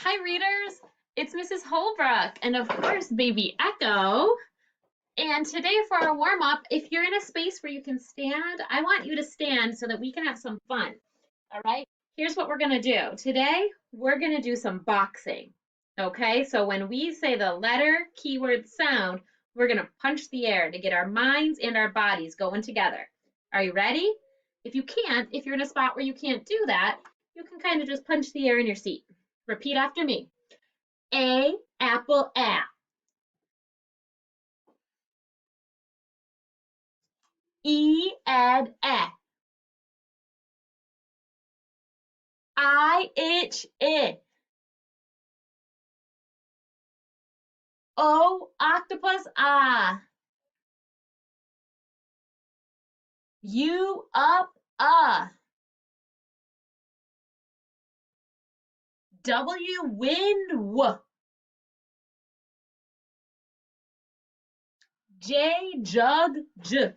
Hi, readers. It's Mrs. Holbrook and, of course, Baby Echo. And today for our warm up, if you're in a space where you can stand, I want you to stand so that we can have some fun. All right? Here's what we're going to do. Today, we're going to do some boxing. Okay? So when we say the letter, keyword, sound, we're going to punch the air to get our minds and our bodies going together. Are you ready? If you're in a spot where you can't do that, you can kind of just punch the air in your seat. Repeat after me. A, apple, a. E, ed, e. I, itch, I. O, octopus, ah. U, up, W, wind, w. J, jug, j.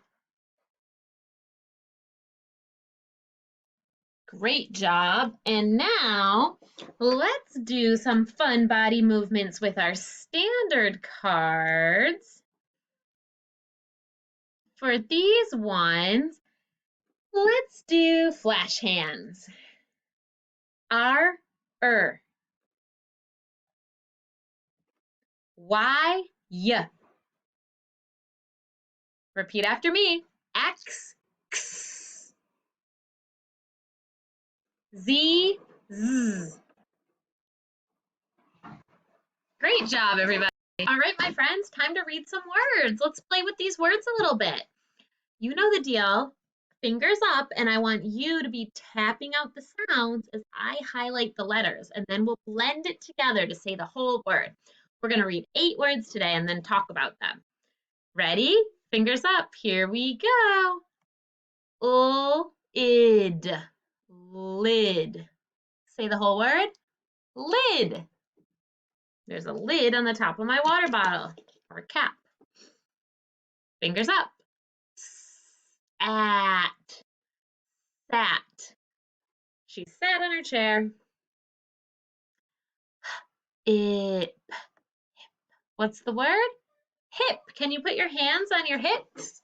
Great job. And now let's do some fun body movements with our standard cards. For these ones, let's do flash hands. R, Y, y. Repeat after me. X, x. Z, z. Great job, everybody. All right, my friends, time to read some words. Let's play with these words a little bit. You know the deal. Fingers up, and I want you to be tapping out the sounds as I highlight the letters, and then we'll blend it together to say the whole word. We're going to read 8 words today and then talk about them. Ready? Fingers up. Here we go. Id. Lid. Say the whole word. Lid. There's a lid on the top of my water bottle or cap. Fingers up. At. Sat. She sat on her chair. It. What's the word? Hip. Can you put your hands on your hips?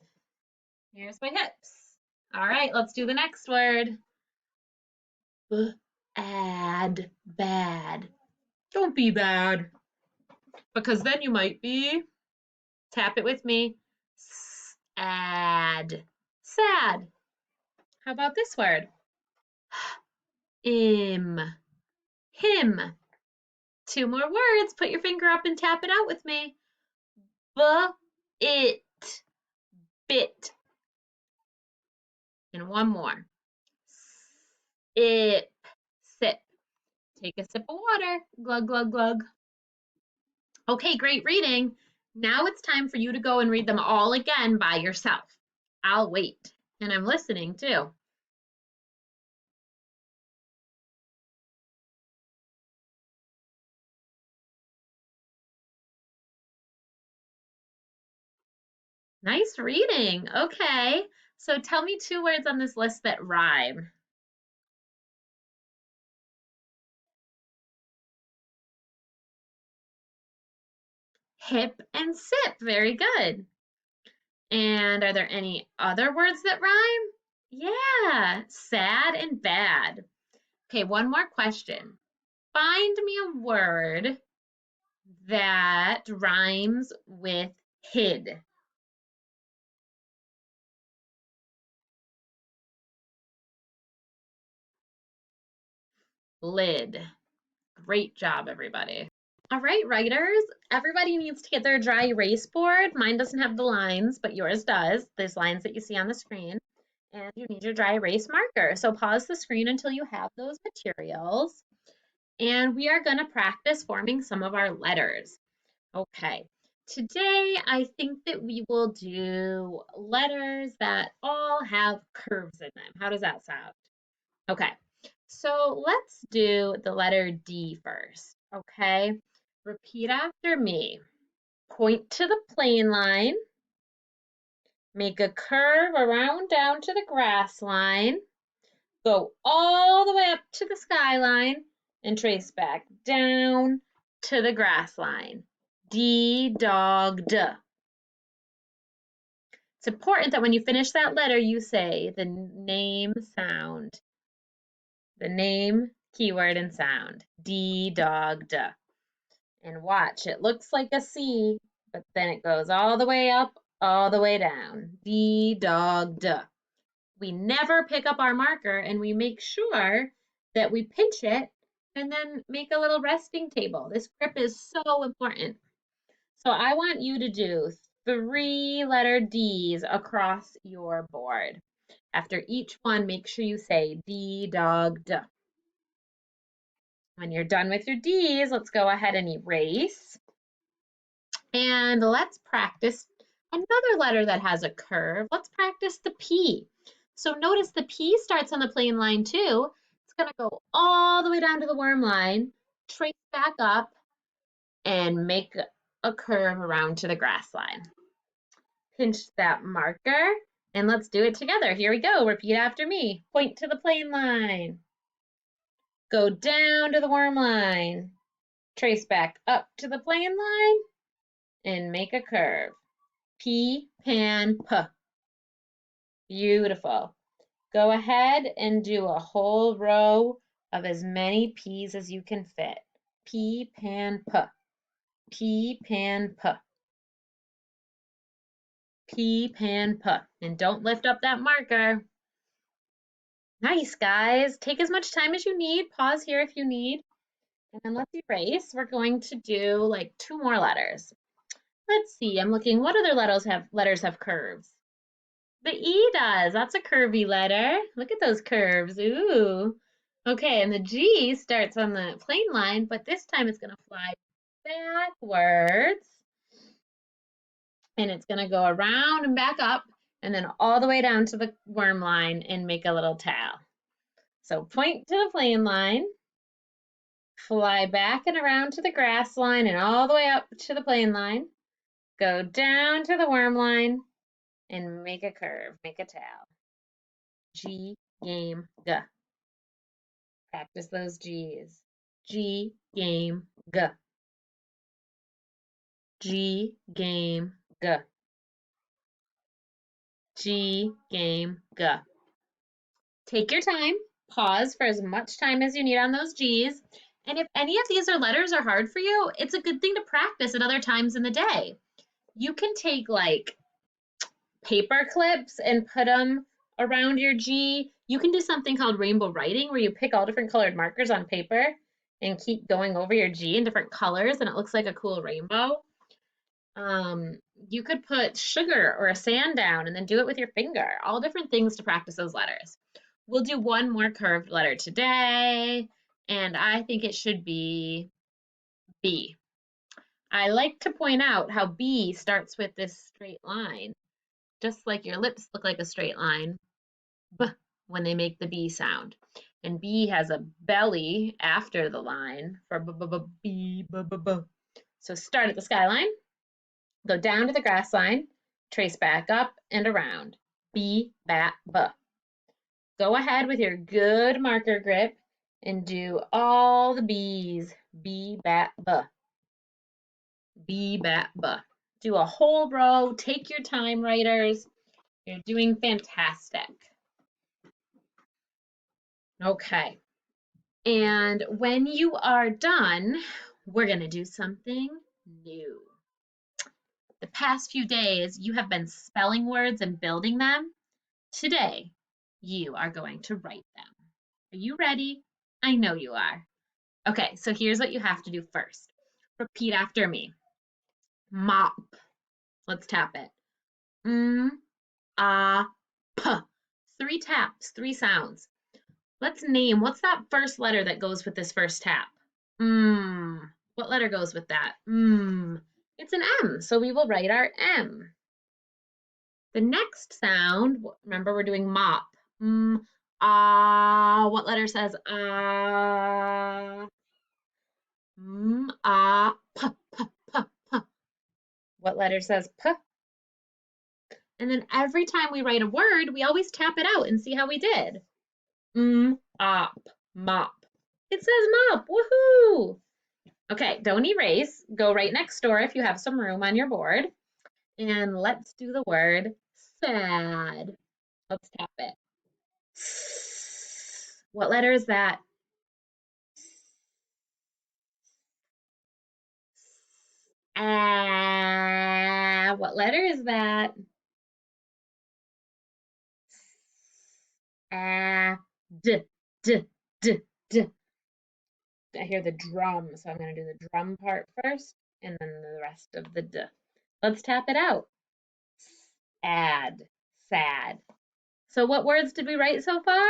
Here's my hips. All right, let's do the next word. Add. Bad. Don't be bad, because then you might be. Tap it with me. Sad. Sad. How about this word? Him. 2 more words. Put your finger up and tap it out with me. It. Bit. And one more. Sip. Sip. Take a sip of water. Glug, glug, glug. Okay, great reading. Now it's time for you to go and read them all again by yourself. I'll wait. And I'm listening too. Nice reading. Okay. So tell me 2 words on this list that rhyme. Hip and sip. Very good. And are there any other words that rhyme? Yeah, sad and bad. Okay, one more question. Find me a word that rhymes with hid. Lid. Great job, everybody. All right, writers, everybody needs to get their dry erase board. Mine doesn't have the lines, but yours does. There's lines that you see on the screen. And you need your dry erase marker. So pause the screen until you have those materials. And we are going to practice forming some of our letters. Okay, today I think that we will do letters that all have curves in them. How does that sound? Okay, so let's do the letter D first, okay? Repeat after me. Point to the plane line, make a curve around down to the grass line, go all the way up to the skyline, and trace back down to the grass line. D-dog-d. It's important that when you finish that letter, you say the name sound, the name, keyword, and sound. D-dog-d. And watch, it looks like a C, but then it goes all the way up, all the way down. D-dog-d. We never pick up our marker and we make sure that we pinch it and then make a little resting table. This grip is so important. So I want you to do 3-letter Ds across your board. After each one, make sure you say D-dog-d. When you're done with your Ds, let's go ahead and erase. And let's practice another letter that has a curve. Let's practice the P. So notice the P starts on the plain line too. It's going to go all the way down to the worm line, trace back up, and make a curve around to the grass line. Pinch that marker, and let's do it together. Here we go. Repeat after me. Point to the plain line. Go down to the worm line. Trace back up to the plain line, and make a curve. P, pan, p. Beautiful. Go ahead and do a whole row of as many P's as you can fit. P, pan, p. P, pan, p. P, pan, p. And don't lift up that marker. Nice, guys. Take as much time as you need. Pause here if you need. And then let's erase. We're going to do like 2 more letters. Let's see. I'm looking. What other letters have curves? The E does. That's a curvy letter. Look at those curves. Ooh. Okay, and the G starts on the plain line, but this time it's going to fly backwards. And it's going to go around and back up, and then all the way down to the worm line and make a little tail. So point to the plain line, fly back and around to the grass line and all the way up to the plain line, go down to the worm line, and make a curve, make a tail. G, game, G. Practice those G's. G, game, G. G, game, G. G, game, G. Take your time. Pause for as much time as you need on those G's. And if any of these letters are hard for you, it's a good thing to practice at other times in the day. You can take like paper clips and put them around your G. You can do something called rainbow writing where you pick all different colored markers on paper and keep going over your G in different colors and it looks like a cool rainbow. You could put sugar or a sand down and then do it with your finger. All different things to practice those letters. We'll do one more curved letter today, and I think it should be B. I like to point out how B starts with this straight line, just like your lips look like a straight line, B, when they make the B sound. And B has a belly after the line for B, B, B, B. So start at the skyline, go down to the grass line, trace back up and around. B, bat, B. Go ahead with your good marker grip and do all the B's. B, bat, B. B, bat, B. Do a whole row. Take your time, writers. You're doing fantastic. Okay. And when you are done, we're going to do something new. The past few days, you have been spelling words and building them. Today, you are going to write them. Are you ready? I know you are. Okay, so here's what you have to do first. Repeat after me. Mop. Let's tap it. P. 3 taps, 3 sounds. Let's name, what's that first letter that goes with this first tap? What letter goes with that? It's an M, so we will write our M. The next sound, remember we're doing mop. What letter says P, P, P, P. What letter says P? And then every time we write a word, we always tap it out and see how we did. Mop, mop. It says mop. Woohoo! Okay, don't erase. Go right next door if you have some room on your board. And let's do the word sad. Let's tap it. What letter is that? Ah, what letter is that? Ah, d, d, d, d. I hear the drum, so I'm going to do the drum part first and then the rest of the d. Let's tap it out. Add, sad. So what words did we write so far?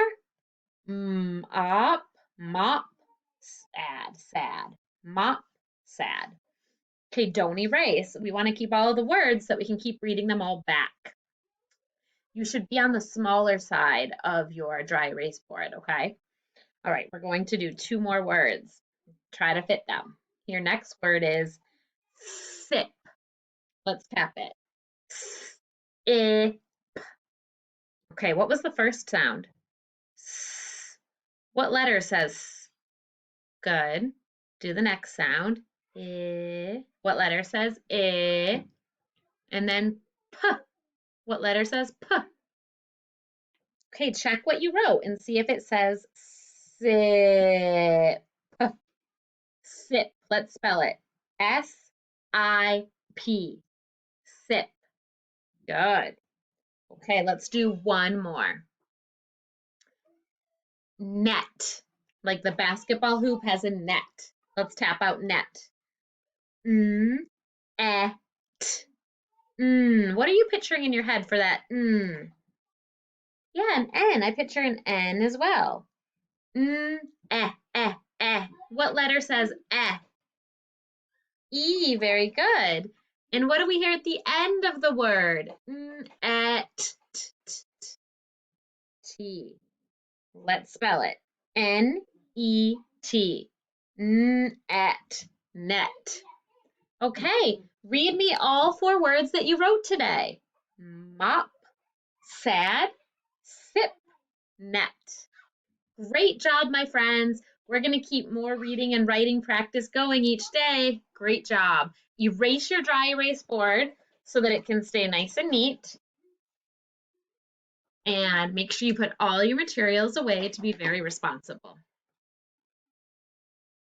Up, mop, add, sad. Mop, sad. Okay, don't erase. We want to keep all of the words so that we can keep reading them all back. You should be on the smaller side of your dry erase board, okay? All right, we're going to do 2 more words. Try to fit them. Your next word is sip. Let's tap it. Sip. Okay, what was the first sound? What letter says? Good. Do the next sound. What letter says? And then p. What letter says p? Okay, check what you wrote and see if it says sip. Sip. Let's spell it. S-I-P. Sip. Good. Okay, let's do one more. Net. Like the basketball hoop has a net. Let's tap out net. Et. What are you picturing in your head for that? Yeah, an N. I picture an N as well. Eh. What letter says eh? E. Very good. And what do we hear at the end of the word? Et. T. Let's spell it. N-E-T. Net. Net. Okay, read me all 4 words that you wrote today. Mop, sad, sip, net. Great job, my friends. We're going to keep more reading and writing practice going each day. Great job. Erase your dry erase board so that it can stay nice and neat. And make sure you put all your materials away to be very responsible.